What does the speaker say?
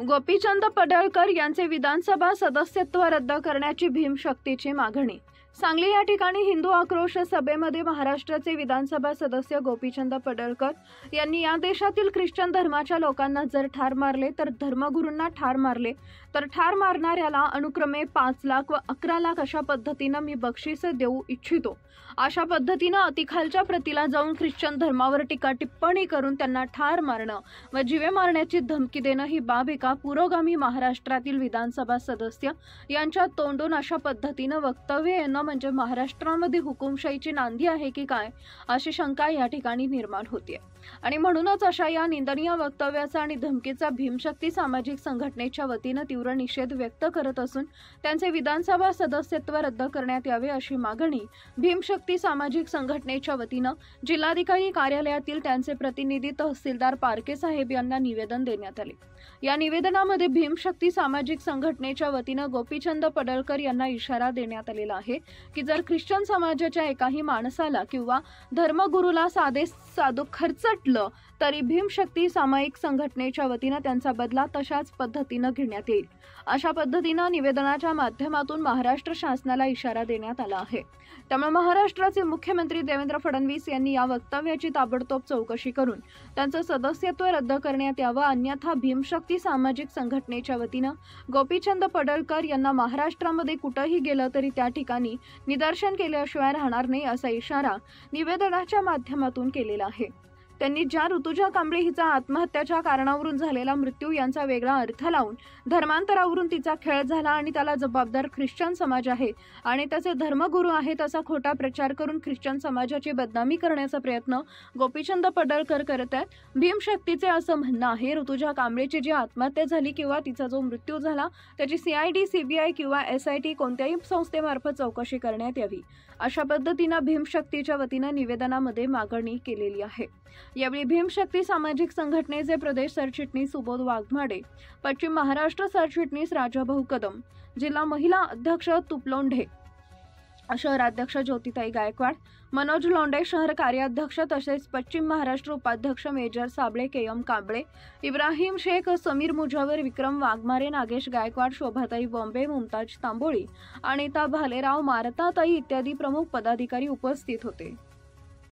गोपीचंद पडळकर यांचे विधानसभा सदस्यत्व रद्द करण्याची भीमशक्तीची मागणी। सांगली या ठिकाणी हिंदू आक्रोश सभेमध्ये महाराष्ट्राचे विधानसभा सदस्य गोपीचंद पडळकर यांनी या देशातील ख्रिश्चन धर्माच्या लोकांना जर ठार मारले तर धर्मगुरूंना ठार मारले तर ठार मारणाऱ्याला अनुक्रमे 5 लाख व 11 लाख अशा पद्धतीने मी बक्षीस देऊ इच्छितो। अशा पद्धतीने अतिखालच्या प्रतीला जाऊन ख्रिश्चन धर्मावर टीका टिप्पणी करून त्यांना ठार मारणं व जीवे मारण्याची धमकी देणं ही बाब एका पुरोगामी महाराष्ट्रातील विधानसभा सदस्य यांच्या तोंडून अशा पद्धतीने वक्तव्य येणं म्हणजे महाराष्ट्रामध्ये हुकुमशाहीची नांदी आहे की काय अशी शंका या ठिकाणी निर्माण होते। आणि म्हणूनच अशा या निंदनीय वक्तव्याचा आणि धमकीचा भीमशक्ती सामाजिक संघटनेच्या वतीने तीव्र निषेध व्यक्त करत असून त्यांचे विधानसभा सदस्यत्व रद्द करण्यात यावे अशी मागणी भीमशक्ती सामाजिक संघटनेच्या वतीने जिल्हाधिकारी कार्यालयातील त्यांचे प्रतिनिधी तहसीलदार पारके साहेब यांना निवेदन देण्यात आले। या निवेदनामध्ये भीमशक्ती सामाजिक संघटनेच्या वतीने गोपीचंद पडळकर यांना इशारा देण्यात आलेला आहे की जर ख्रिश्चन समाजाच्या एकाही माणसाला किंवा धर्मगुरूला साधू खर्चटलं तरी भीमशक्ती सामाजिक संघटनेच्या वतीने त्यांचा बदला तशाच पद्धतीने घेण्यात येईल। अशा पद्धतीने निवेदनाच्या माध्यमातून महाराष्ट्र शासनाला इशारा देण्यात आला आहे। त्यामुळे महाराष्ट्राचे मुख्यमंत्री देवेंद्र फडणवीस यांनी या वक्तव्याची ताबडतोब चौकशी करून त्यांचं सदस्यत्व रद्द करण्यात यावं, अन्यथा भीमशक्ती सामाजिक संघटनेच्या वतीने गोपीचंद पडळकर यांना महाराष्ट्रामध्ये कुठेही गेलं तरी त्या ठिकाणी निदर्शन केल्याशिवाय राहणार नाही असा इशारा निवेदनाच्या माध्यमातून केलेला आहे। त्यांनी ज्या ऋतुजा कांबळे हिचा आत्महत्याच्या कारणावरून झालेला मृत्यू यांचा वेगळा अर्थ लावून धर्मांतरावरून तिचा खेळ झाला आणि त्याला जबाबदार ख्रिश्चन समाज आहे आणि त्याचे धर्मगुरू आहेत असा खोटा प्रचार करून ख्रिश्चन समाजाची बदनामी करण्याचा प्रयत्न गोपीचंद पडळकर करत आहेत। भीमशक्तीचे असं म्हणणं आहे ऋतुजा कांबळेची जी आत्महत्या झाली किंवा तिचा जो मृत्यू झाला त्याची CID, CBI किंवा SIT कोणत्याही संस्थेमार्फत चौकशी करण्यात यावी अशा पद्धतीने भीमशक्तीच्या वतीने निवेदनामध्ये मागणी केलेली आहे। यावेळी भीमशक्ती सामाजिक संघटनेचे प्रदेश सरचिटणीस सुबोध वाघमाडे, पश्चिम महाराष्ट्र सरचिटणीस राजाभाऊ कदम, जिल्हा महिला अध्यक्ष तुपलोंढे, शहराध्यक्ष ज्योतिताई गायकवाड, मनोज लोंढे शहर कार्याध्यक्ष तसेच पश्चिम महाराष्ट्र उपाध्यक्ष मेजर साबळे, KM कांबळे, इब्राहिम शेख, समीर मुजावर, विक्रम वाघमारे, नागेश गायकवाड, शोभाताई बॉम्बे, मुमताज तांबोळी, अनिता भालेराव, मारताताई इत्यादी प्रमुख पदाधिकारी उपस्थित होते।